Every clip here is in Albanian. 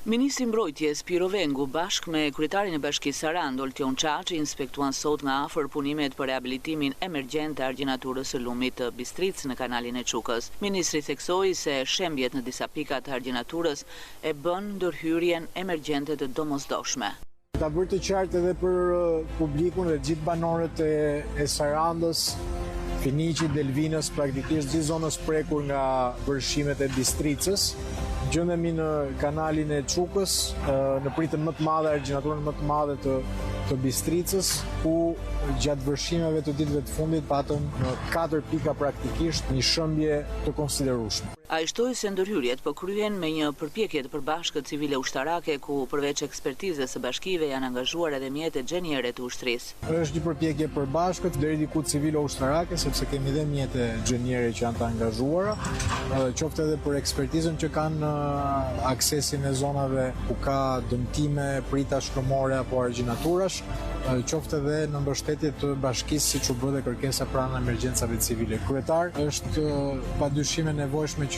Ministri i Mbrojtjes Piro Vengu bashkë me kryetarin e Bashkisë Sarand Oltion Çaçi inspektuan sot nga afër punimet për rehabilitimin emergjent të argjenaturës së lumit të Bistricë në kanalin e Çukës. Ministri theksoi se shembjet në disa pika të argjenaturës e bën ndërhyrjen emergjente të domosdoshme. Ta bërë të qartë edhe për publikun dhe gjithë banorët e Sarandës, Finiqit, Delvinës, praktikisht gjithë zonës prekur nga vërshimet e Bistricës. Gjendemi në kanalin e Çukës, në pritën më të madhe, argjenaturën më të madhe të Bistricës, ku gjatë vërshimeve të ditëve të fundit patëm në 4 pika praktikisht një shëmbje të konsiderueshme. Ai shtoi se ndërhyrjet po kryhen me një përpjekje të përbashkët civile ushtarake ku përveç ekspertizës së bashkive janë angazhuar edhe mjetet xheniere të ushtrisë. Është një përpjekje përbashkët deri diku civile ushtarake sepse kemi dhe mjete xheniere që janë të angazhuara, qoftë edhe për ekspertizën që kanë aksesin e zonave ku ka dëmtime, prita shkëmore apo argjenaturash, qoftë edhe në mbështetje të bashkisë siç u bë dhe kërkesa pranë emergjencave civile. Kryetar është padyshim e nevojshme që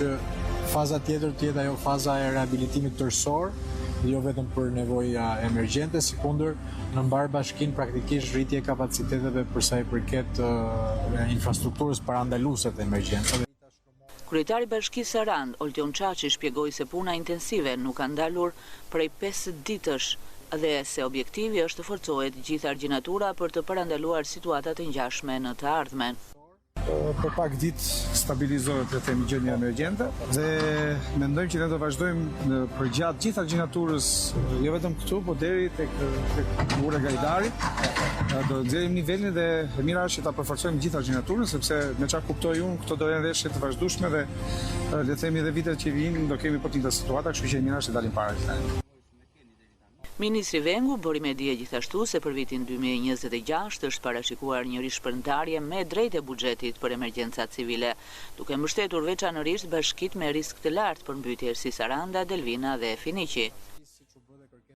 faza tjetër të jetë ajo faza e rehabilitimit tërësor, jo vetëm për nevoja emergjente, sikundër në mbar bashkinë praktikisht rritje kapaciteteve për sa i përket infrastrukturës parandaluese të emergjencave. Kryetari i Bashkisë Sarand Oltion Çaçi shpjegoi se puna intensive nuk ka ndalur prej 50 ditësh dhe se objektivi është të forcohet gjithë argjenatura për të parandaluar situata të ngjashme në të ardhmen. Për pak ditë stabilizohet të themi gjendja emergjente dhe mendojmë që ne do vazhdojmë për gjatë gjithë argjenaturës, jo vetëm këtu, po deri tek ura Gajdari. Do nxjerrim nivelin dhe e mira është që ta përforcojmë gjithë argjenaturën, sepse me çfarë kuptoj unë, këto do jenë veshje të vazhdueshme dhe le të themi edhe vitet që vijnë do kemi po të situata, kështu që e mira është të dalim para kësaj. Ministri Vengu bëri me dije gjithashtu se për vitin 2026 është parashikuar një rishpërndarje me drejt e buxhetit për emergjencat civile, duke mbështetur veçanërisht bashkitë me risk të lartë për mbytje si Saranda, Delvina dhe Finiqi.